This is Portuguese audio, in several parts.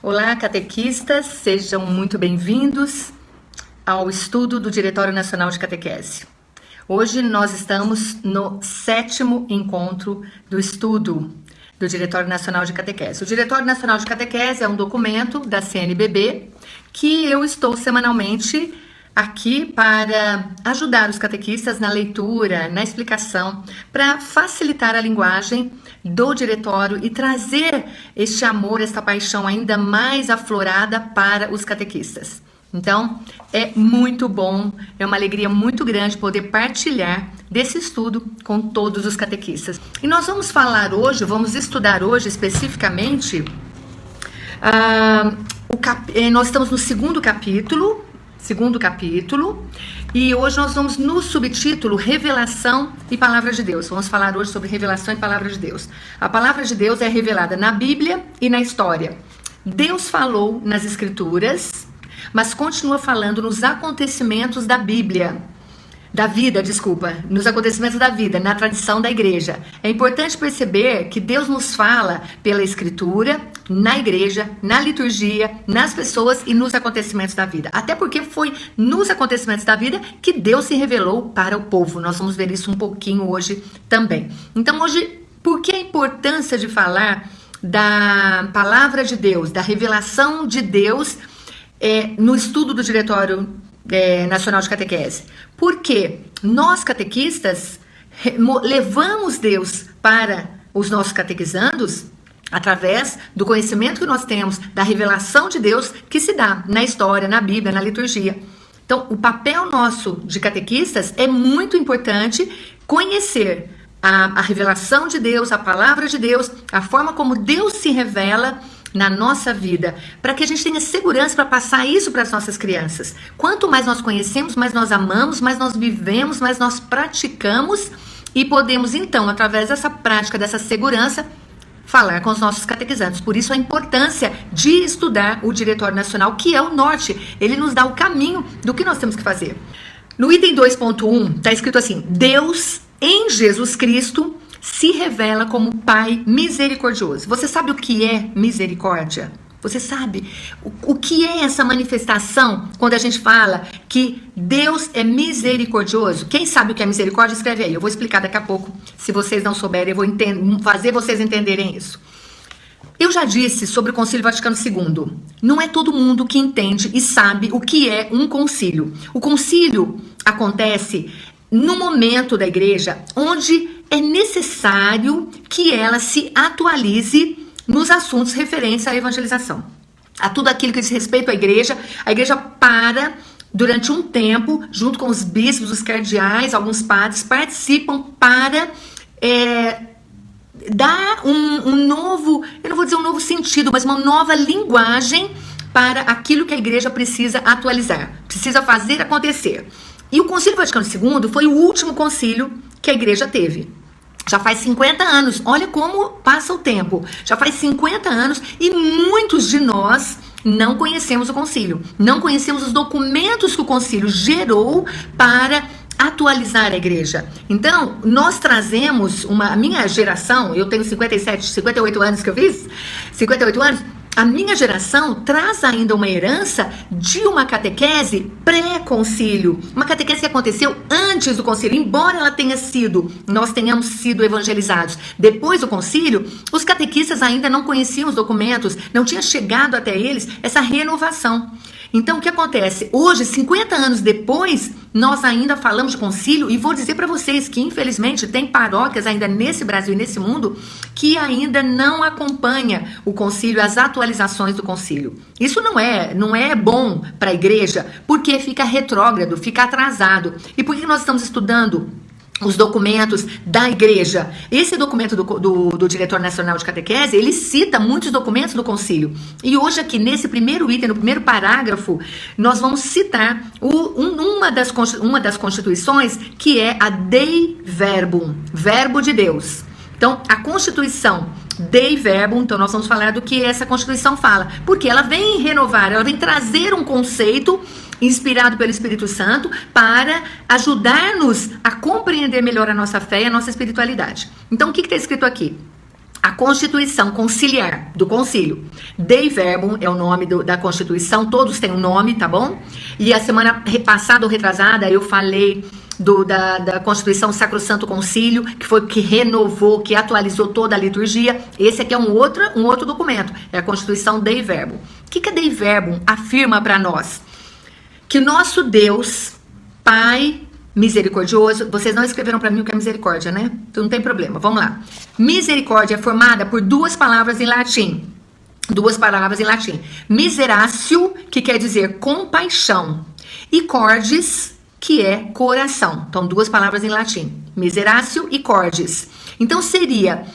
Olá, catequistas, sejam muito bem-vindos ao estudo do Diretório Nacional de Catequese. Hoje nós estamos no 7º encontro do estudo do Diretório Nacional de Catequese. O Diretório Nacional de Catequese é um documento da CNBB que eu estou semanalmente aqui para ajudar os catequistas na leitura, na explicação, para facilitar a linguagem do diretório e trazer este amor, esta paixão ainda mais aflorada para os catequistas. Então, é muito bom, é uma alegria muito grande poder partilhar desse estudo com todos os catequistas. E nós vamos falar hoje, vamos estudar hoje especificamente, nós estamos no segundo capítulo, e hoje nós vamos no subtítulo Revelação e Palavra de Deus. Vamos falar hoje sobre revelação e Palavra de Deus. A Palavra de Deus é revelada na Bíblia e na história. Deus falou nas Escrituras, mas continua falando nos acontecimentos da Bíblia. Nos acontecimentos da vida, na tradição da igreja. É importante perceber que Deus nos fala pela Escritura, na igreja, na liturgia, nas pessoas e nos acontecimentos da vida. Até porque foi nos acontecimentos da vida que Deus se revelou para o povo. Nós vamos ver isso um pouquinho hoje também. Então hoje, por que a importância de falar da palavra de Deus, da revelação de Deus no estudo do Diretório Nacional de Catequese? Porque nós catequistas levamos Deus para os nossos catequizandos através do conhecimento que nós temos da revelação de Deus que se dá na história, na Bíblia, na liturgia. Então, o papel nosso de catequistas é muito importante conhecer a revelação de Deus, a palavra de Deus, a forma como Deus se revela na nossa vida, para que a gente tenha segurança para passar isso para as nossas crianças. Quanto mais nós conhecemos, mais nós amamos, mais nós vivemos, mais nós praticamos e podemos então, através dessa prática, dessa segurança, falar com os nossos catequizandos. Por isso a importância de estudar o Diretório Nacional, que é o norte. Ele nos dá o caminho do que nós temos que fazer. No item 2.1 está escrito assim: Deus em Jesus Cristo se revela como Pai misericordioso. Você sabe o que é misericórdia? Você sabe o que é essa manifestação quando a gente fala que Deus é misericordioso? Quem sabe o que é misericórdia, escreve aí. Eu vou explicar daqui a pouco. Se vocês não souberem, eu vou fazer vocês entenderem isso. Eu já disse sobre o Concílio Vaticano II. Não é todo mundo que entende e sabe o que é um concílio. O concílio acontece no momento da igreja onde é necessário que ela se atualize nos assuntos referentes à evangelização. A tudo aquilo que diz respeito à igreja. A igreja para durante um tempo, junto com os bispos, os cardeais, alguns padres participam para dar um novo, eu não vou dizer um novo sentido, mas uma nova linguagem para aquilo que a igreja precisa atualizar, precisa fazer acontecer. E o Concílio Vaticano II foi o último concílio que a igreja teve. Já faz 50 anos, olha como passa o tempo. Já faz 50 anos e muitos de nós não conhecemos o concílio. Não conhecemos os documentos que o concílio gerou para atualizar a igreja. Então, nós trazemos a minha geração, eu tenho 58 anos que eu fiz, 58 anos, a minha geração traz ainda uma herança de uma catequese pré-concílio. Uma catequese que aconteceu antes do concílio. Embora nós tenhamos sido evangelizados depois do concílio, os catequistas ainda não conheciam os documentos, não tinha chegado até eles essa renovação. Então, o que acontece? Hoje, 50 anos depois, nós ainda falamos de concílio e vou dizer para vocês que, infelizmente, tem paróquias ainda nesse Brasil e nesse mundo que ainda não acompanha o concílio, as atualizações do concílio. Isso não é bom para a igreja, porque fica retrógrado, fica atrasado. E por que nós estamos estudando os documentos da igreja? Esse documento do Diretório Nacional de Catequese, ele cita muitos documentos do concílio. E hoje aqui, nesse primeiro item, no primeiro parágrafo, nós vamos citar uma das constituições, que é a Dei Verbum, Verbo de Deus. Então, a Constituição Dei Verbum, então nós vamos falar do que essa Constituição fala. Porque ela vem renovar, ela vem trazer um conceito inspirado pelo Espírito Santo para ajudar-nos a compreender melhor a nossa fé e a nossa espiritualidade. Então, o que está escrito aqui? a Constituição Conciliar do Concílio. Dei Verbum é o nome da Constituição, todos têm um nome, tá bom? E a semana passada ou retrasada eu falei da Constituição Sacrosanto Concílio, que foi que renovou, que atualizou toda a liturgia. Esse aqui é um outro documento, é a Constituição Dei Verbum. O que a Dei Verbum afirma para nós? Que nosso Deus, Pai misericordioso, vocês não escreveram para mim o que é misericórdia, né? Então não tem problema, vamos lá. Misericórdia é formada por duas palavras em latim. Miseratio, que quer dizer compaixão, e cordis, que é coração. Então, duas palavras em latim. Miseratio e cordis. Então, seria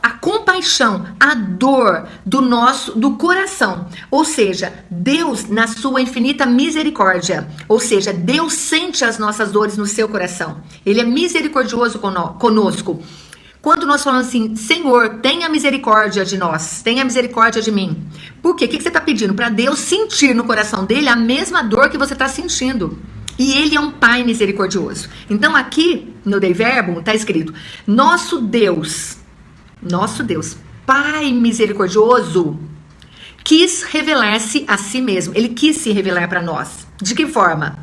a compaixão, a dor do coração. Ou seja, Deus na sua infinita misericórdia. Ou seja, Deus sente as nossas dores no seu coração. Ele é misericordioso conosco. Quando nós falamos assim, Senhor, tenha misericórdia de nós, tenha misericórdia de mim. Por quê? O que você está pedindo? Para Deus sentir no coração dele a mesma dor que você está sentindo. E ele é um Pai misericordioso. Então aqui no Dei Verbum está escrito, nosso Deus, Pai misericordioso, quis revelar-se a si mesmo. Ele quis se revelar para nós. De que forma?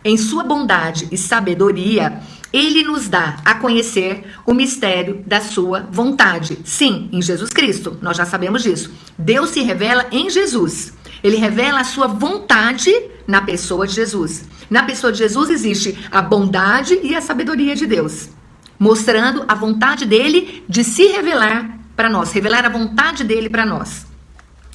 Em sua bondade e sabedoria, ele nos dá a conhecer o mistério da sua vontade. Sim, em Jesus Cristo, nós já sabemos disso. Deus se revela em Jesus. Ele revela a sua vontade na pessoa de Jesus. Na pessoa de Jesus existe a bondade e a sabedoria de Deus, mostrando a vontade dele de se revelar para nós, revelar a vontade dele para nós.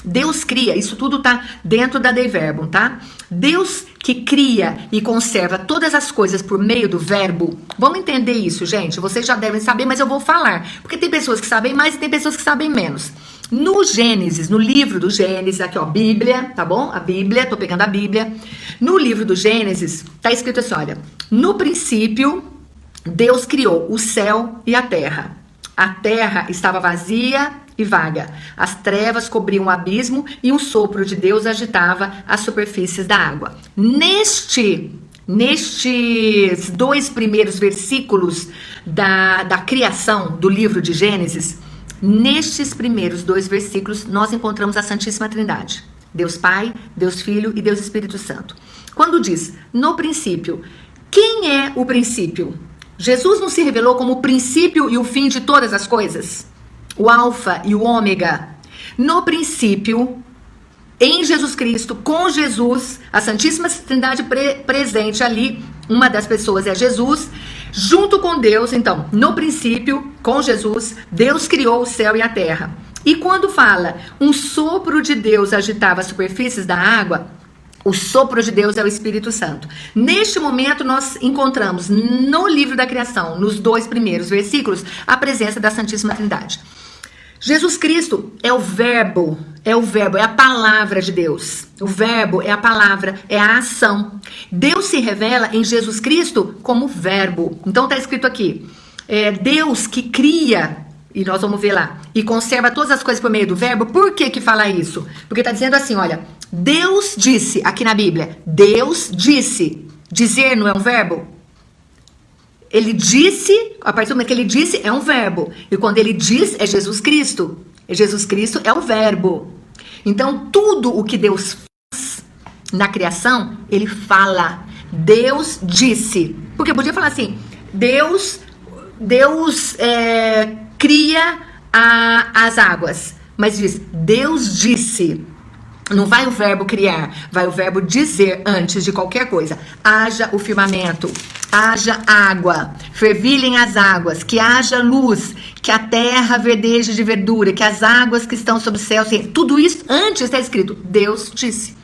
Deus cria, isso tudo está dentro da Dei Verbum, tá? Deus que cria e conserva todas as coisas por meio do verbo. Vamos entender isso, gente? Vocês já devem saber, mas eu vou falar, porque tem pessoas que sabem mais e tem pessoas que sabem menos. No Gênesis, no livro do Gênesis, aqui ó, Bíblia, tá bom? A Bíblia, tô pegando a Bíblia. No livro do Gênesis, tá escrito assim, olha. No princípio, Deus criou o céu e a terra. A terra estava vazia e vaga. As trevas cobriam o abismo e um sopro de Deus agitava as superfícies da água. Nestes dois primeiros versículos da criação do livro de Gênesis, nestes primeiros dois versículos, nós encontramos a Santíssima Trindade. Deus Pai, Deus Filho e Deus Espírito Santo. Quando diz, no princípio, quem é o princípio? Jesus não se revelou como o princípio e o fim de todas as coisas? O alfa e o ômega. No princípio, em Jesus Cristo, com Jesus, a Santíssima Trindade presente ali, uma das pessoas é Jesus, junto com Deus. Então, no princípio, com Jesus, Deus criou o céu e a terra. E quando fala, um sopro de Deus agitava as superfícies da água, o sopro de Deus é o Espírito Santo. Neste momento, nós encontramos no livro da criação, nos dois primeiros versículos, a presença da Santíssima Trindade. Jesus Cristo é o verbo, é a palavra de Deus. O verbo é a palavra, é a ação. Deus se revela em Jesus Cristo como verbo. Então está escrito aqui, Deus que cria, e nós vamos ver lá, e conserva todas as coisas por meio do verbo. Por que fala isso? Porque está dizendo assim, olha, Deus disse, aqui na Bíblia, Deus disse. Dizer não é um verbo? Ele disse, a partir do momento que ele disse, é um verbo. E quando ele diz, é Jesus Cristo. E Jesus Cristo é o verbo. Então, tudo o que Deus faz na criação, ele fala. Deus disse. Porque podia falar assim, Deus cria as águas. Mas diz, Deus disse. Não vai o verbo criar, vai o verbo dizer antes de qualquer coisa. Haja o firmamento, haja água, fervilhem as águas, que haja luz, que a terra verdeje de verdura, que as águas que estão sobre o céu, tudo isso antes está escrito, Deus disse.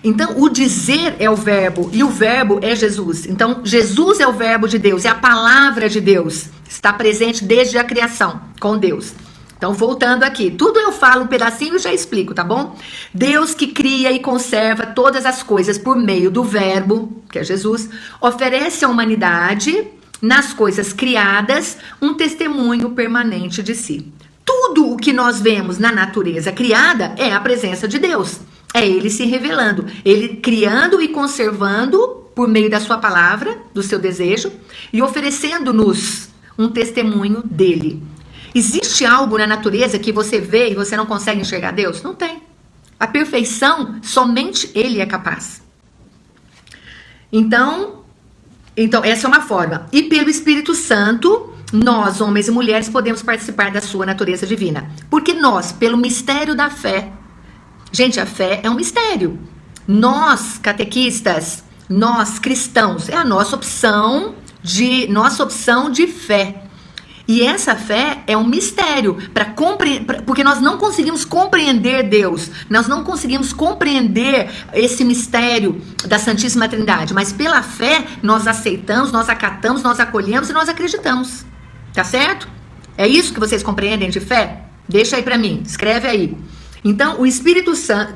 Então, o dizer é o verbo e o verbo é Jesus. Então, Jesus é o verbo de Deus, é a palavra de Deus. Está presente desde a criação com Deus. Então, voltando aqui, tudo eu falo um pedacinho e já explico, tá bom? Deus que cria e conserva todas as coisas por meio do verbo, que é Jesus, oferece à humanidade, nas coisas criadas, um testemunho permanente de si. Tudo o que nós vemos na natureza criada é a presença de Deus. É Ele se revelando, Ele criando e conservando por meio da sua palavra, do seu desejo, e oferecendo-nos um testemunho dele. Existe algo na natureza que você vê e você não consegue enxergar Deus? Não tem. A perfeição, somente Ele é capaz. Então essa é uma forma. E pelo Espírito Santo, nós, homens e mulheres, podemos participar da sua natureza divina. Porque nós, pelo mistério da fé, gente, a fé é um mistério. Nós, catequistas, nós, cristãos, é a nossa opção de fé. E essa fé é um mistério, porque nós não conseguimos compreender Deus, nós não conseguimos compreender esse mistério da Santíssima Trindade, mas pela fé nós aceitamos, nós acatamos, nós acolhemos e nós acreditamos, tá certo? É isso que vocês compreendem de fé? Deixa aí pra mim, escreve aí. Então,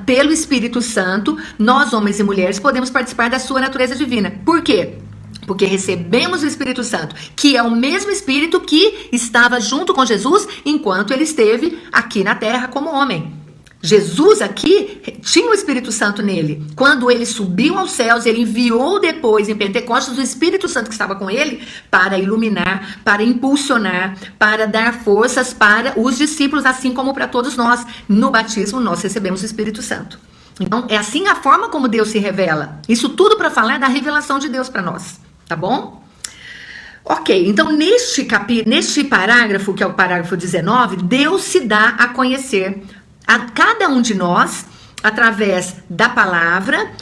pelo Espírito Santo, nós, homens e mulheres, podemos participar da sua natureza divina. Por quê? Porque recebemos o Espírito Santo, que é o mesmo Espírito que estava junto com Jesus enquanto ele esteve aqui na terra como homem. Jesus aqui tinha o Espírito Santo nele. Quando ele subiu aos céus, ele enviou depois em Pentecostes o Espírito Santo que estava com ele para iluminar, para impulsionar, para dar forças para os discípulos, assim como para todos nós. No batismo nós recebemos o Espírito Santo. Então é assim a forma como Deus se revela. Isso tudo para falar da revelação de Deus para nós. Tá bom? Ok, então neste parágrafo, que é o parágrafo 19, Deus se dá a conhecer a cada um de nós através da palavra,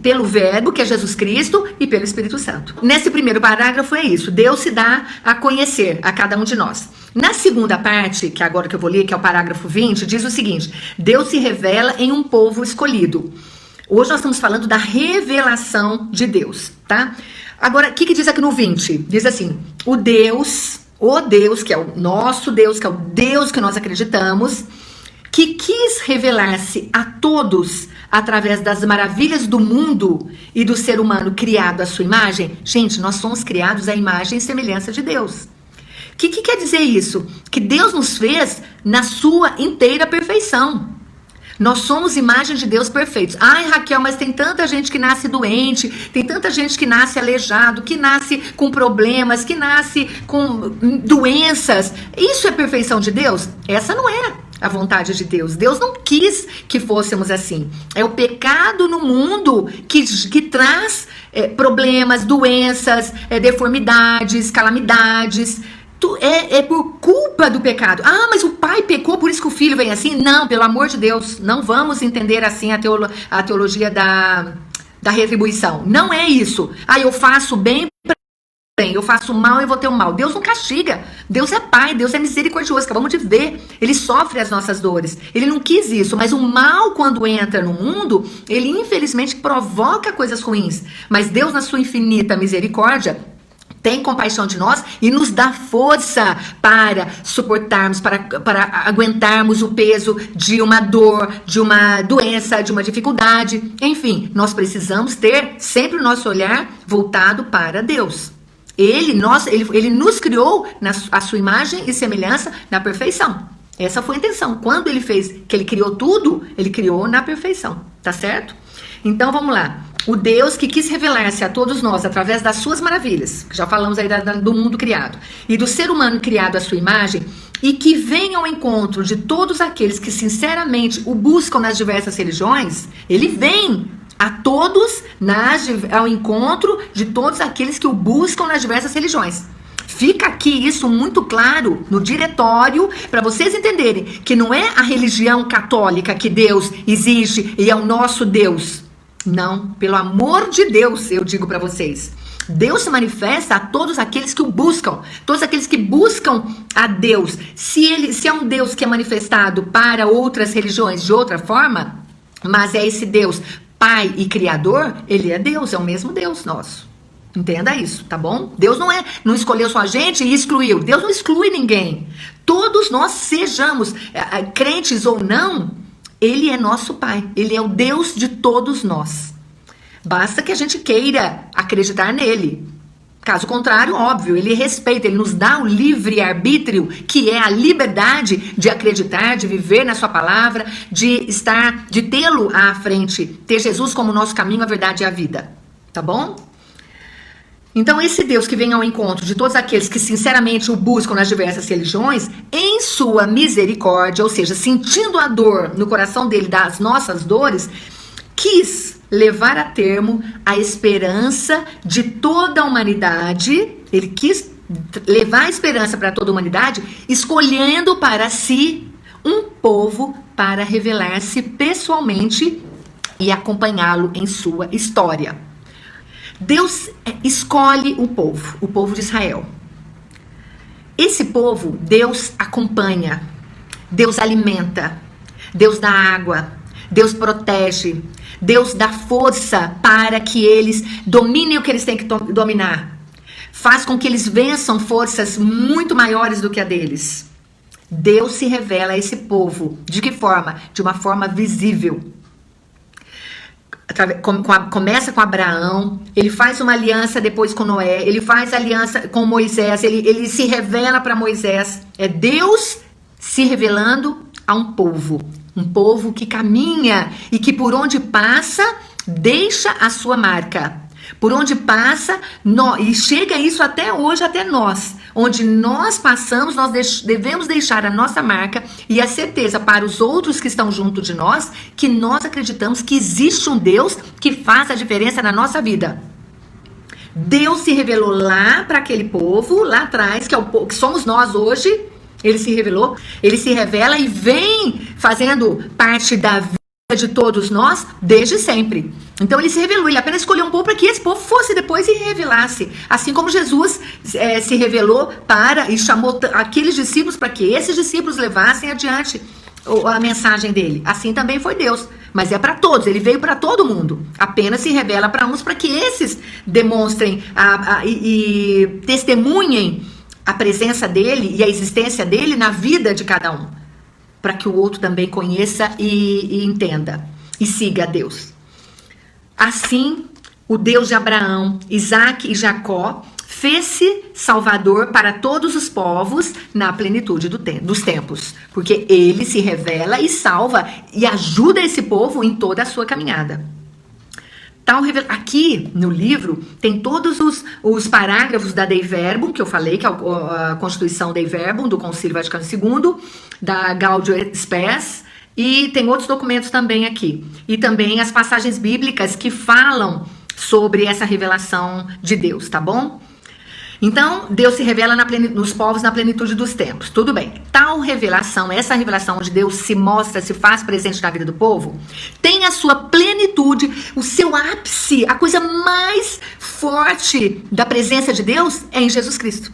pelo verbo, que é Jesus Cristo, e pelo Espírito Santo. Nesse primeiro parágrafo é isso, Deus se dá a conhecer a cada um de nós. Na segunda parte, que é agora que eu vou ler, que é o parágrafo 20, diz o seguinte: Deus se revela em um povo escolhido. Hoje nós estamos falando da revelação de Deus, tá? Agora, o que diz aqui no 20? Diz assim: o Deus, que é o nosso Deus, que é o Deus que nós acreditamos, que quis revelar-se a todos através das maravilhas do mundo e do ser humano criado à sua imagem. Gente, nós somos criados à imagem e semelhança de Deus. O que quer dizer isso? Que Deus nos fez na sua inteira perfeição. Nós somos imagem de Deus perfeitos. Ai, Raquel, mas tem tanta gente que nasce doente, tem tanta gente que nasce aleijado, que nasce com problemas, que nasce com doenças. Isso é perfeição de Deus? Essa não é a vontade de Deus. Deus não quis que fôssemos assim. É o pecado no mundo que traz problemas, doenças, deformidades, calamidades. É por culpa do pecado. Ah, mas o pai pecou, por isso que o filho vem assim? Não, pelo amor de Deus, não vamos entender assim a teologia da retribuição. Não é isso. Ah, eu faço bem, eu faço mal, eu vou ter o mal. Deus não castiga. Deus é pai, Deus é misericordioso. Acabamos de ver. Ele sofre as nossas dores. Ele não quis isso, mas o mal, quando entra no mundo, ele infelizmente provoca coisas ruins. Mas Deus, na sua infinita misericórdia, tem compaixão de nós e nos dá força para suportarmos, para aguentarmos o peso de uma dor, de uma doença, de uma dificuldade. Enfim, nós precisamos ter sempre o nosso olhar voltado para Deus. Ele nos criou a sua imagem e semelhança na perfeição. Essa foi a intenção. Quando ele fez, que ele criou tudo, ele criou na perfeição. Tá certo? Então vamos lá. O Deus que quis revelar-se a todos nós através das suas maravilhas, que já falamos aí do mundo criado, e do ser humano criado à sua imagem, e que vem ao encontro de todos aqueles que sinceramente o buscam nas diversas religiões. Ele vem a todos ao encontro de todos aqueles que o buscam nas diversas religiões. Fica aqui isso muito claro no diretório para vocês entenderem que não é a religião católica que Deus existe e é o nosso Deus. Não, pelo amor de Deus, eu digo para vocês. Deus se manifesta a todos aqueles que o buscam, todos aqueles que buscam a Deus. Se é um Deus que é manifestado para outras religiões de outra forma, mas é esse Deus Pai e Criador, ele é Deus, é o mesmo Deus nosso. Entenda isso, tá bom? Deus não escolheu só a gente e excluiu. Deus não exclui ninguém. Todos nós sejamos crentes ou não, ele é nosso Pai. Ele é o Deus de todos nós. Basta que a gente queira acreditar nele. Caso contrário, óbvio, ele respeita, ele nos dá o livre-arbítrio, que é a liberdade de acreditar, de viver na sua palavra, de tê-lo à frente, ter Jesus como nosso caminho, a verdade e a vida. Tá bom? Então, esse Deus que vem ao encontro de todos aqueles que sinceramente o buscam nas diversas religiões, em sua misericórdia, ou seja, sentindo a dor no coração dele das nossas dores, quis levar a termo a esperança de toda a humanidade. Ele quis levar a esperança para toda a humanidade, escolhendo para si um povo para revelar-se pessoalmente e acompanhá-lo em sua história. Deus escolhe o povo de Israel. Esse povo, Deus acompanha, Deus alimenta, Deus dá água, Deus protege, Deus dá força para que eles dominem o que eles têm que dominar. Faz com que eles vençam forças muito maiores do que a deles. Deus se revela a esse povo. De que forma? De uma forma visível. Começa com Abraão, ele faz uma aliança depois com Noé, ele faz aliança com Moisés, ele se revela para Moisés. É Deus se revelando a um povo que caminha e que por onde passa deixa a sua marca. Por onde passa, e chega isso até hoje, até nós. Onde nós passamos, nós devemos deixar a nossa marca e a certeza para os outros que estão junto de nós, que nós acreditamos que existe um Deus que faz a diferença na nossa vida. Deus se revelou lá para aquele povo, lá atrás, que é o povo que somos nós hoje. Ele se revelou, ele se revela e vem fazendo parte da vida de todos nós desde sempre. Então ele se revelou, ele apenas escolheu um povo para que esse povo fosse depois e revelasse. Assim como Jesus se revelou para e chamou aqueles discípulos para que esses discípulos levassem adiante a mensagem dele. Assim também foi Deus. Mas é para todos, ele veio para todo mundo. Apenas se revela para uns para que esses demonstrem e testemunhem a presença dele e a existência dele na vida de cada um. Para que o outro também conheça e entenda e siga a Deus. Assim, o Deus de Abraão, Isaac e Jacó fez-se salvador para todos os povos na plenitude dos tempos. Porque ele se revela e salva e ajuda esse povo em toda a sua caminhada. Aqui no livro tem todos os parágrafos da Dei Verbum, que eu falei, que é a Constituição Dei Verbum do Concílio Vaticano II, da Gaudium et Spes, e tem outros documentos também aqui. E também as passagens bíblicas que falam sobre essa revelação de Deus, tá bom? Então, Deus se revela nos povos na plenitude dos tempos. Tudo bem. Tal revelação, essa revelação onde Deus se mostra, se faz presente na vida do povo, tem a sua plenitude, o seu ápice, a coisa mais forte da presença de Deus é em Jesus Cristo,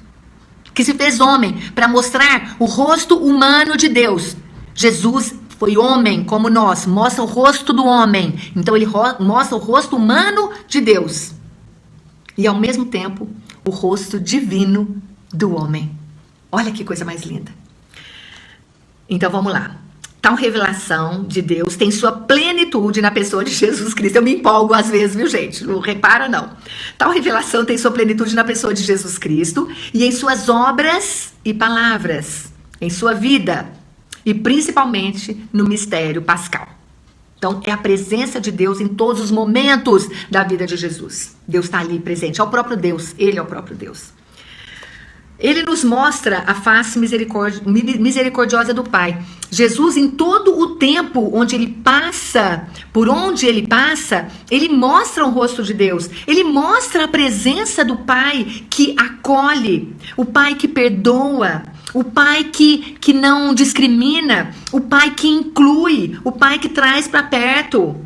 que se fez homem para mostrar o rosto humano de Deus. Jesus foi homem como nós, mostra o rosto do homem. Então ele mostra o rosto humano de Deus. E ao mesmo tempo, o rosto divino do homem. Olha que coisa mais linda. Então vamos lá. Tal revelação de Deus tem sua plenitude na pessoa de Jesus Cristo. Eu me empolgo às vezes, viu, gente? Não repara, não. Tal revelação tem sua plenitude na pessoa de Jesus Cristo e em suas obras e palavras, em sua vida e principalmente no mistério pascal. Então, é a presença de Deus em todos os momentos da vida de Jesus. Deus está ali presente. É o próprio Deus. Ele é o próprio Deus. Ele nos mostra a face misericordiosa do Pai. Jesus, em todo o tempo onde ele passa, por onde ele passa, ele mostra o rosto de Deus. Ele mostra a presença do Pai que acolhe, o Pai que perdoa, o Pai que não discrimina, o Pai que inclui, o Pai que traz para perto.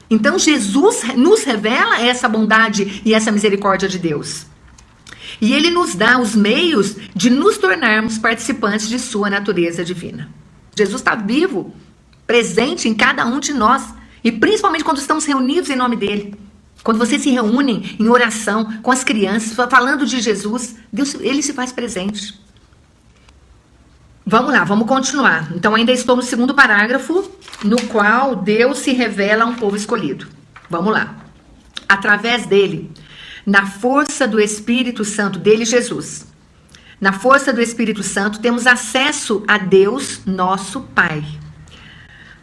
Então Jesus nos revela essa bondade e essa misericórdia de Deus. E ele nos dá os meios de nos tornarmos participantes de sua natureza divina. Jesus está vivo, presente em cada um de nós. E principalmente quando estamos reunidos em nome dele. Quando vocês se reúnem em oração com as crianças, falando de Jesus, Deus, ele se faz presente. Vamos lá, vamos continuar. Então ainda estou no segundo parágrafo, no qual Deus se revela a um povo escolhido. Vamos lá. Através dele, na força do Espírito Santo, dele Jesus, na força do Espírito Santo, temos acesso a Deus, nosso Pai.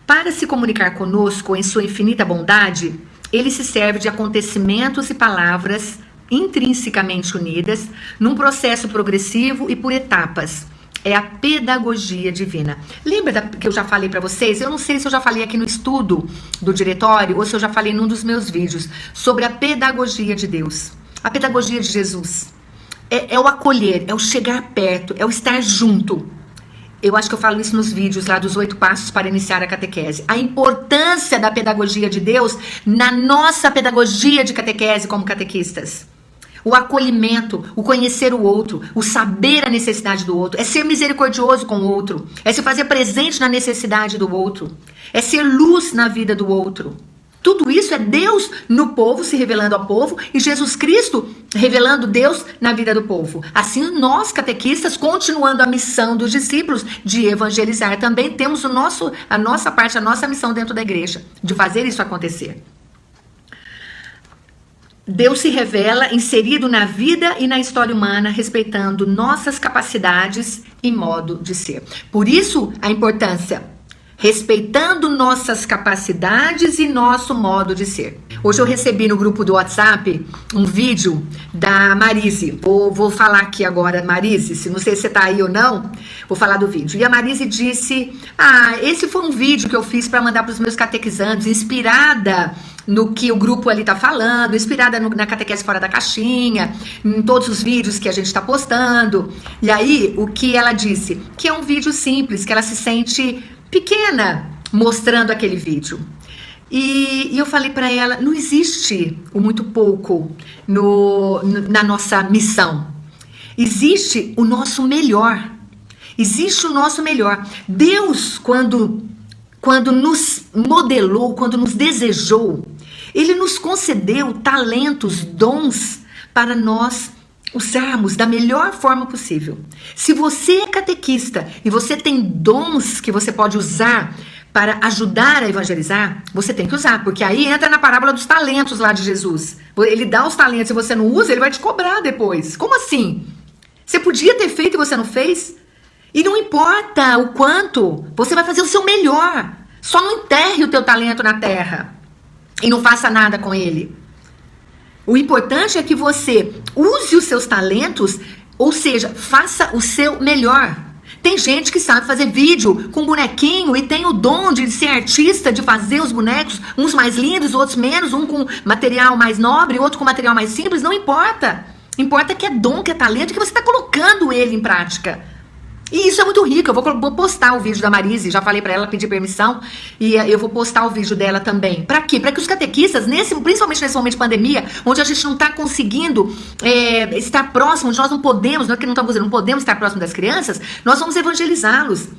Para se comunicar conosco em sua infinita bondade, ele se serve de acontecimentos e palavras intrinsecamente unidas, num processo progressivo e por etapas. É a pedagogia divina. Lembra que eu já falei para vocês? Eu não sei se eu já falei aqui no estudo do diretório ou se eu já falei num dos meus vídeos sobre a pedagogia de Deus. A pedagogia de Jesus. É o acolher, é o chegar perto, é o estar junto. Eu acho que eu falo isso nos vídeos lá dos 8 passos para iniciar a catequese. A importância da pedagogia de Deus na nossa pedagogia de catequese como catequistas. O acolhimento, o conhecer o outro, o saber a necessidade do outro, é ser misericordioso com o outro, é se fazer presente na necessidade do outro, é ser luz na vida do outro. Tudo isso é Deus no povo, se revelando ao povo, e Jesus Cristo revelando Deus na vida do povo. Assim, nós, catequistas, continuando a missão dos discípulos de evangelizar, também temos a nossa parte, a nossa missão dentro da igreja, de fazer isso acontecer. Deus se revela inserido na vida e na história humana, respeitando nossas capacidades e modo de ser. Por isso, a importância, respeitando nossas capacidades e nosso modo de ser. Hoje eu recebi no grupo do WhatsApp um vídeo da Marise. Vou falar aqui agora, Marise, se não sei se você tá aí ou não, vou falar do vídeo. E a Marise disse, esse foi um vídeo que eu fiz para mandar para os meus catequizandos, inspirada no que o grupo ali tá falando, inspirada na catequese fora da caixinha, em todos os vídeos que a gente está postando. E aí, o que ela disse? Que é um vídeo simples, que ela se sente pequena mostrando aquele vídeo. E eu falei para ela, não existe o muito pouco na nossa missão. Existe o nosso melhor. Existe o nosso melhor. Deus, quando nos modelou, quando nos desejou, Ele nos concedeu talentos, dons para nós usarmos da melhor forma possível. Se você é catequista e você tem dons que você pode usar para ajudar a evangelizar, você tem que usar, porque aí entra na parábola dos talentos lá de Jesus. Ele dá os talentos e você não usa, ele vai te cobrar depois. Como assim? Você podia ter feito e você não fez? E não importa o quanto, você vai fazer o seu melhor. Só não enterre o teu talento na terra e não faça nada com ele. O importante é que você use os seus talentos, ou seja, faça o seu melhor. Tem gente que sabe fazer vídeo com bonequinho e tem o dom de ser artista, de fazer os bonecos, uns mais lindos, outros menos, um com material mais nobre, outro com material mais simples, não importa. Importa que é dom, que é talento, que você está colocando ele em prática. E isso é muito rico. Eu vou postar o vídeo da Marise, já falei para ela pedir permissão, e eu vou postar o vídeo dela também. Para quê? Para que os catequistas, principalmente nesse momento de pandemia, onde a gente não está conseguindo estar próximo, nós não podemos, não é que não estamos não podemos estar próximo das crianças, nós vamos evangelizá-los.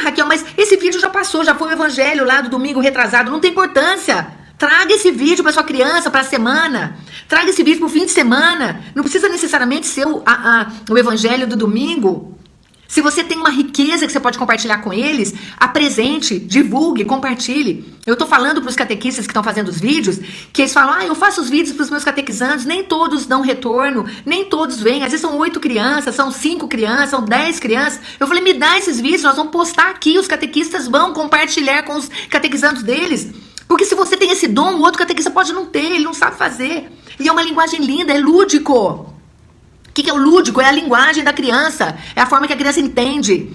Raquel, mas esse vídeo já passou, já foi o evangelho lá do domingo retrasado, não tem importância. Traga esse vídeo para sua criança, para a semana. Traga esse vídeo para o fim de semana. Não precisa necessariamente ser o evangelho do domingo. Se você tem uma riqueza que você pode compartilhar com eles, apresente, divulgue, compartilhe. Eu tô falando para os catequistas que estão fazendo os vídeos, que eles falam, eu faço os vídeos para os meus catequizandos, nem todos dão retorno, nem todos vêm. Às vezes são 8 crianças, são 5 crianças, são 10 crianças. Eu falei, me dá esses vídeos, nós vamos postar aqui, os catequistas vão compartilhar com os catequizandos deles. Porque se você tem esse dom, o outro catequista pode não ter, ele não sabe fazer. E é uma linguagem linda, é lúdico. O que é o lúdico? É a linguagem da criança. É a forma que a criança entende.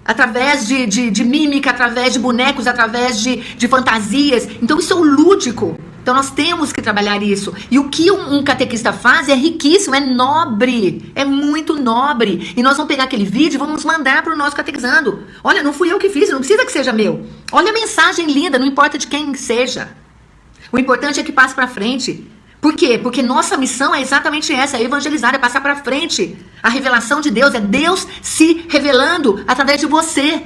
Através de mímica, através de bonecos, através de fantasias. Então isso é o lúdico. Então nós temos que trabalhar isso. E o que um catequista faz é riquíssimo, é nobre. É muito nobre. E nós vamos pegar aquele vídeo e vamos mandar para o nosso catequizando. Olha, não fui eu que fiz, não precisa que seja meu. Olha a mensagem linda, não importa de quem seja. O importante é que passe para frente. Por quê? Porque nossa missão é exatamente essa, é evangelizar, é passar para frente. A revelação de Deus é Deus se revelando através de você.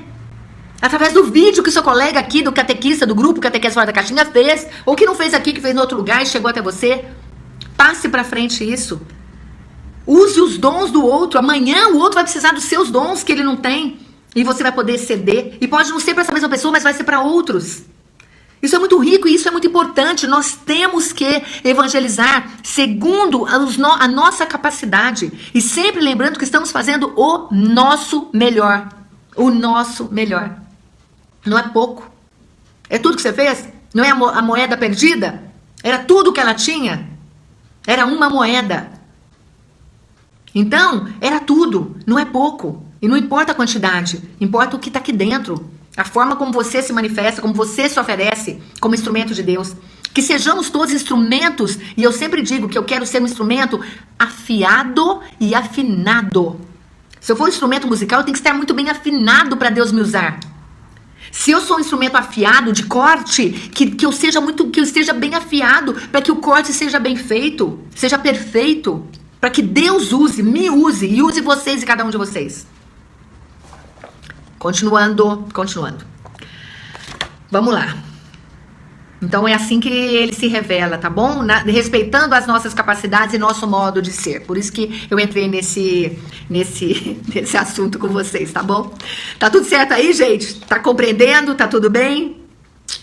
Através do vídeo que o seu colega aqui, do catequista, do grupo Catequese Fora da Caixinha fez, ou que não fez aqui, que fez em outro lugar e chegou até você. Passe para frente isso. Use os dons do outro. Amanhã o outro vai precisar dos seus dons que ele não tem. E você vai poder ceder. E pode não ser para essa mesma pessoa, mas vai ser para outros. Isso é muito rico e isso é muito importante. Nós temos que evangelizar segundo a nossa capacidade. E sempre lembrando que estamos fazendo o nosso melhor. O nosso melhor. Não é pouco. É tudo que você fez? Não é a moeda perdida? Era tudo que ela tinha? Era uma moeda. Então, era tudo, não é pouco. E não importa a quantidade, importa o que está aqui dentro. A forma como você se manifesta, como você se oferece como instrumento de Deus. Que sejamos todos instrumentos, e eu sempre digo que eu quero ser um instrumento afiado e afinado. Se eu for um instrumento musical, eu tenho que estar muito bem afinado para Deus me usar. Se eu sou um instrumento afiado de corte, que eu esteja bem afiado, para que o corte seja bem feito, seja perfeito, para que Deus me use e use vocês e cada um de vocês. Continuando. Vamos lá. Então é assim que ele se revela, tá bom? Respeitando as nossas capacidades e nosso modo de ser. Por isso que eu entrei nesse assunto com vocês, tá bom? Tá tudo certo aí, gente? Tá compreendendo? Tá tudo bem?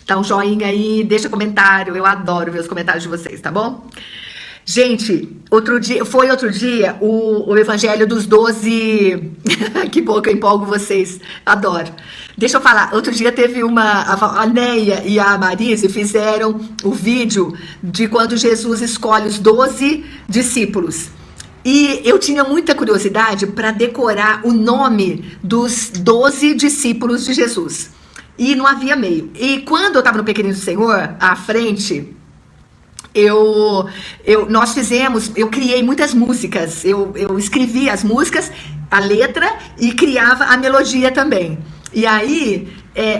Dá um joinha aí, deixa comentário. Eu adoro ver os comentários de vocês, tá bom? Gente, outro dia o Evangelho dos 12. Que bom que eu empolgo vocês. Adoro. Deixa eu falar. Outro dia teve a Neia e a Marise fizeram o vídeo de quando Jesus escolhe os 12 discípulos. E eu tinha muita curiosidade para decorar o nome dos 12 discípulos de Jesus. E não havia meio. E quando eu estava no Pequenino do Senhor, à frente, eu criei muitas músicas, eu escrevi as músicas, a letra e criava a melodia também. E aí,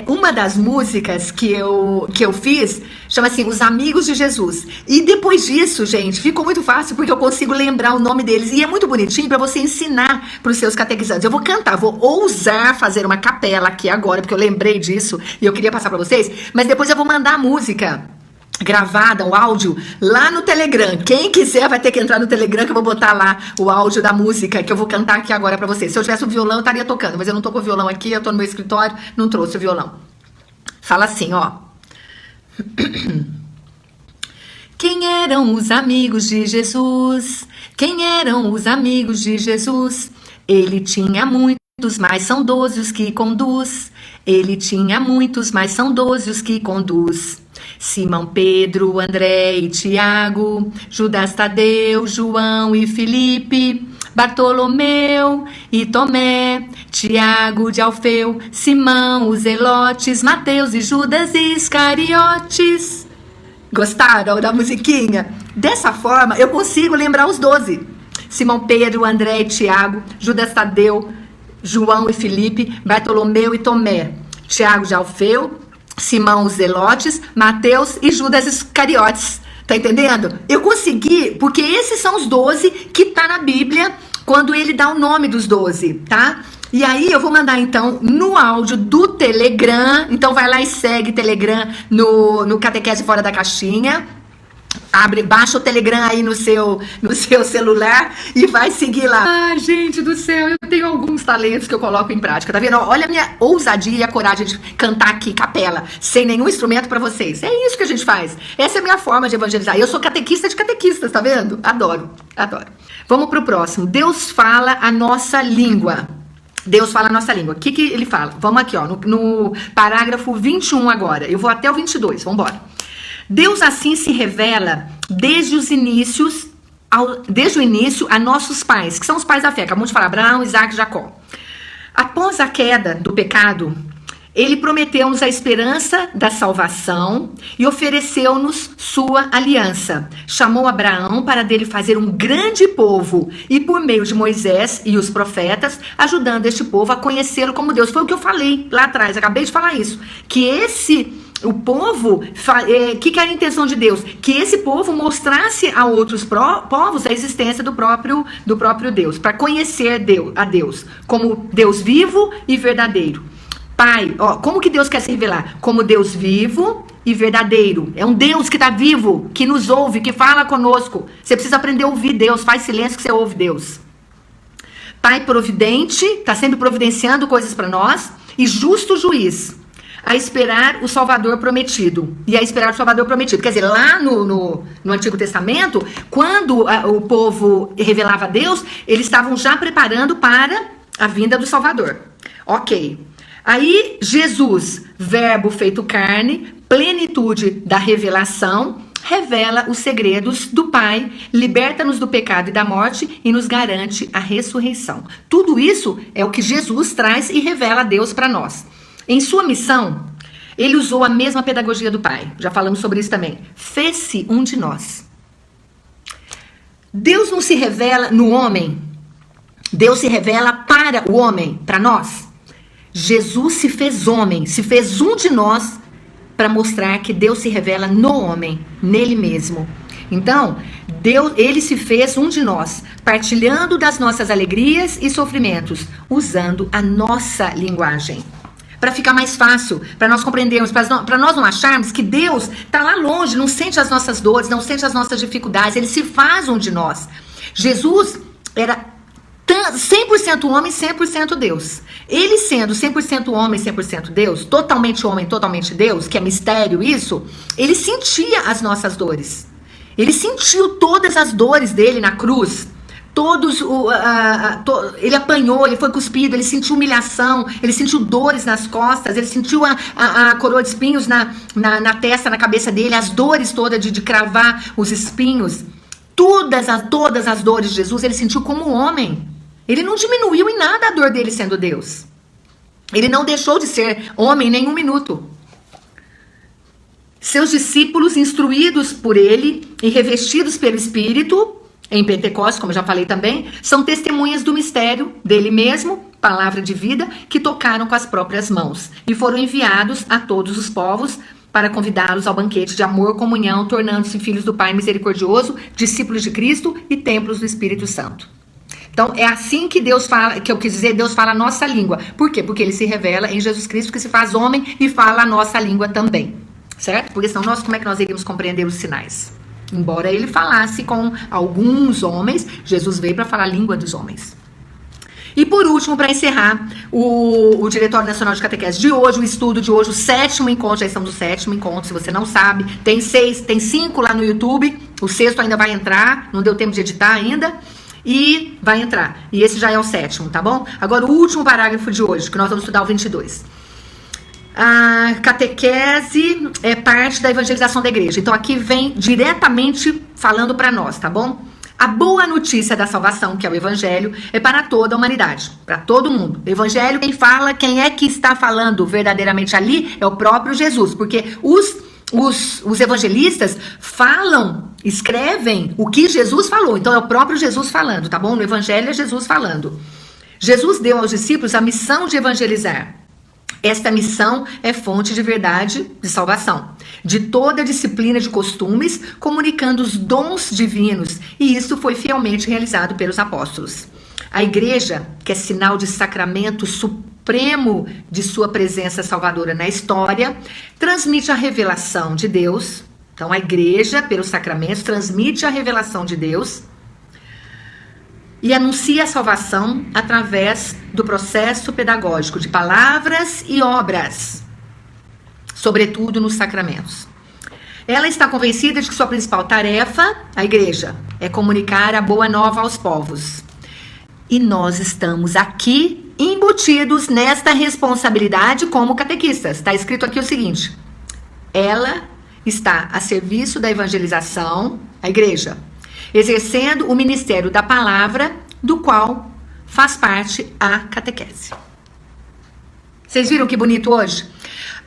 uma das músicas que eu fiz chama assim, Os Amigos de Jesus. E depois disso, gente, ficou muito fácil porque eu consigo lembrar o nome deles. E é muito bonitinho para você ensinar para os seus catequizantes. Eu vou cantar, vou ousar fazer uma capela aqui agora, porque eu lembrei disso e eu queria passar para vocês. Mas depois eu vou mandar a música gravada, o áudio, lá no Telegram. Quem quiser vai ter que entrar no Telegram que eu vou botar lá o áudio da música que eu vou cantar aqui agora pra vocês. Se eu tivesse o violão, eu estaria tocando, mas eu não tô com o violão aqui, eu tô no meu escritório, não trouxe o violão. Fala assim, ó. Quem eram os amigos de Jesus? Quem eram os amigos de Jesus? Ele tinha muitos, mas são 12 os que conduz. Ele tinha muitos, mas são 12 os que conduz. Simão, Pedro, André e Tiago, Judas Tadeu, João e Filipe, Bartolomeu e Tomé, Tiago de Alfeu, Simão, os Zelotes, Mateus e Judas Iscariotes. Gostaram da musiquinha? Dessa forma eu consigo lembrar os 12. Simão, Pedro, André e Tiago, Judas Tadeu, João e Filipe, Bartolomeu e Tomé, Tiago de Alfeu, Simão, os Zelotes, Mateus e Judas Iscariotes. Tá entendendo? Eu consegui, porque esses são os 12 que tá na Bíblia quando ele dá o nome dos 12, tá? E aí eu vou mandar então no áudio do Telegram. Então vai lá e segue Telegram no Catequese Fora da Caixinha. Baixa o Telegram aí no seu celular e vai seguir lá. Ai, gente do céu, eu tenho alguns talentos que eu coloco em prática, tá vendo? Olha a minha ousadia e a coragem de cantar aqui, capela, sem nenhum instrumento pra vocês. É isso que a gente faz. Essa é a minha forma de evangelizar. Eu sou catequista de catequistas, tá vendo? Adoro. Vamos pro próximo. Deus fala a nossa língua. Deus fala a nossa língua. O que ele fala? Vamos aqui, ó, no parágrafo 21 agora. Eu vou até o 22, vamos embora. Deus assim se revela desde o início a nossos pais, que são os pais da fé. Acabamos de falar, Abraão, Isaac e Jacó. Após a queda do pecado, ele prometeu-nos a esperança da salvação e ofereceu-nos sua aliança. Chamou Abraão para dele fazer um grande povo e por meio de Moisés e os profetas, ajudando este povo a conhecê-lo como Deus. Foi o que eu falei lá atrás, acabei de falar isso. O povo, que era a intenção de Deus? Que esse povo mostrasse a outros povos a existência do próprio Deus, para conhecer a Deus como Deus vivo e verdadeiro. Pai, ó, como que Deus quer se revelar? Como Deus vivo e verdadeiro. É um Deus que está vivo, que nos ouve, que fala conosco. Você precisa aprender a ouvir Deus, faz silêncio que você ouve Deus. Pai providente, está sempre providenciando coisas para nós, e justo juiz, a esperar o Salvador prometido. E a esperar o Salvador prometido. Quer dizer, lá no Antigo Testamento, quando o povo revelava a Deus, eles estavam já preparando para a vinda do Salvador. Ok. Aí, Jesus, verbo feito carne, plenitude da revelação, revela os segredos do Pai, liberta-nos do pecado e da morte e nos garante a ressurreição. Tudo isso é o que Jesus traz e revela a Deus para nós. Em sua missão, ele usou a mesma pedagogia do Pai. Já falamos sobre isso também. Fez-se um de nós. Deus não se revela no homem. Deus se revela para o homem, para nós. Jesus se fez homem, se fez um de nós para mostrar que Deus se revela no homem, nele mesmo. Então, ele se fez um de nós, partilhando das nossas alegrias e sofrimentos, usando a nossa linguagem. Para ficar mais fácil, para nós compreendermos, para nós não acharmos que Deus está lá longe, não sente as nossas dores, não sente as nossas dificuldades, ele se faz um de nós. Jesus era 100% homem, 100% Deus. Ele sendo 100% homem, 100% Deus, totalmente homem, totalmente Deus, que é mistério isso, ele sentia as nossas dores. Ele sentiu todas as dores dele na cruz. Ele apanhou, ele foi cuspido, ele sentiu humilhação, ele sentiu dores nas costas, ele sentiu a coroa de espinhos na testa, na cabeça dele, as dores todas de cravar os espinhos. Todas as dores de Jesus ele sentiu como homem. Ele não diminuiu em nada a dor dele sendo Deus. Ele não deixou de ser homem nem um minuto. Seus discípulos, instruídos por ele e revestidos pelo Espírito, em Pentecostes, como já falei também, são testemunhas do mistério dele mesmo, palavra de vida, que tocaram com as próprias mãos e foram enviados a todos os povos para convidá-los ao banquete de amor, comunhão, tornando-se filhos do Pai misericordioso, discípulos de Cristo e templos do Espírito Santo. Então, é assim que Deus fala, que eu quis dizer, Deus fala a nossa língua. Por quê? Porque ele se revela em Jesus Cristo, que se faz homem e fala a nossa língua também. Certo? Porque senão como é que nós iríamos compreender os sinais? Embora ele falasse com alguns homens, Jesus veio para falar a língua dos homens. E por último, para encerrar, o Diretório Nacional de Catequese de hoje, o estudo de hoje, o 7º encontro, já estamos no 7º encontro, se você não sabe, tem 5 lá no YouTube, o 6º ainda vai entrar, não deu tempo de editar ainda, e vai entrar. E esse já é o 7º, tá bom? Agora o último parágrafo de hoje, que nós vamos estudar o 22. A catequese é parte da evangelização da igreja. Então aqui vem diretamente falando para nós, tá bom? A boa notícia da salvação, que é o evangelho, é para toda a humanidade, para todo mundo. O evangelho, quem é que está falando verdadeiramente ali é o próprio Jesus, porque os evangelistas falam, escrevem o que Jesus falou. Então é o próprio Jesus falando, tá bom? No evangelho é Jesus falando. Jesus deu aos discípulos a missão de evangelizar. Esta missão é fonte de verdade, de salvação, de toda a disciplina de costumes, comunicando os dons divinos, e isso foi fielmente realizado pelos apóstolos. A igreja, que é sinal de sacramento supremo de sua presença salvadora na história, transmite a revelação de Deus. Então a igreja, pelos sacramentos, transmite a revelação de Deus e anuncia a salvação através do processo pedagógico de palavras e obras, sobretudo nos sacramentos. Ela está convencida de que sua principal tarefa, a igreja, é comunicar a boa nova aos povos. E nós estamos aqui embutidos nesta responsabilidade como catequistas. Está escrito aqui o seguinte: ela está a serviço da evangelização, a igreja, exercendo o ministério da palavra, do qual faz parte a catequese. Vocês viram que bonito hoje?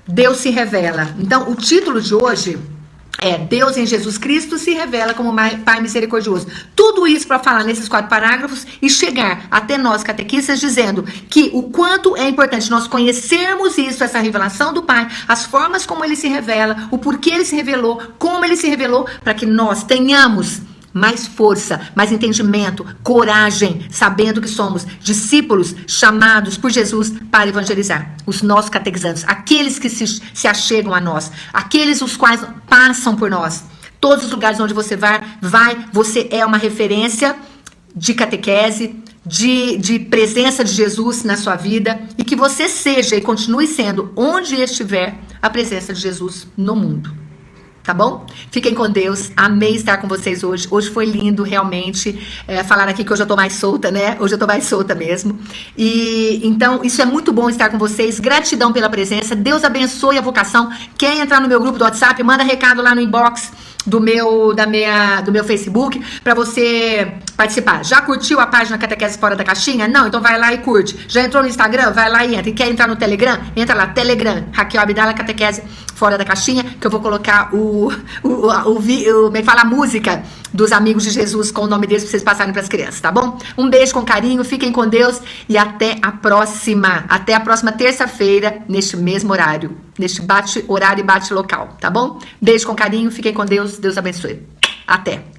Deus se revela. Então, o título de hoje é Deus em Jesus Cristo se revela como Pai misericordioso. Tudo isso para falar nesses 4 parágrafos e chegar até nós catequistas dizendo que o quanto é importante nós conhecermos isso, essa revelação do Pai, as formas como ele se revela, o porquê ele se revelou, como ele se revelou, para que nós tenhamos mais força, mais entendimento, coragem, sabendo que somos discípulos chamados por Jesus para evangelizar. Os nossos catequizandos, aqueles que se achegam a nós, aqueles os quais passam por nós. Todos os lugares onde você vai, você é uma referência de catequese, de presença de Jesus na sua vida, e que você seja e continue sendo, onde estiver, a presença de Jesus no mundo. Tá bom? Fiquem com Deus. Amei estar com vocês hoje. Hoje foi lindo, realmente. Falar aqui que hoje eu tô mais solta, né? Hoje eu tô mais solta mesmo. E então, isso é muito bom estar com vocês. Gratidão pela presença. Deus abençoe a vocação. Quer entrar no meu grupo do WhatsApp? Manda recado lá no inbox. do meu Facebook para você participar. Já curtiu a página Catequese Fora da Caixinha? Não? Então vai lá e curte. Já entrou no Instagram? Vai lá e entra. E quer entrar no Telegram? Entra lá, Telegram, Raquel Abdala Catequese Fora da Caixinha, que eu vou colocar a música dos Amigos de Jesus com o nome deles pra vocês passarem pras crianças, tá bom? Um beijo com carinho, fiquem com Deus e até a próxima. Até a próxima terça-feira, neste mesmo horário. Neste horário e bate local, tá bom? Beijo com carinho, fiquem com Deus. Deus abençoe. Até.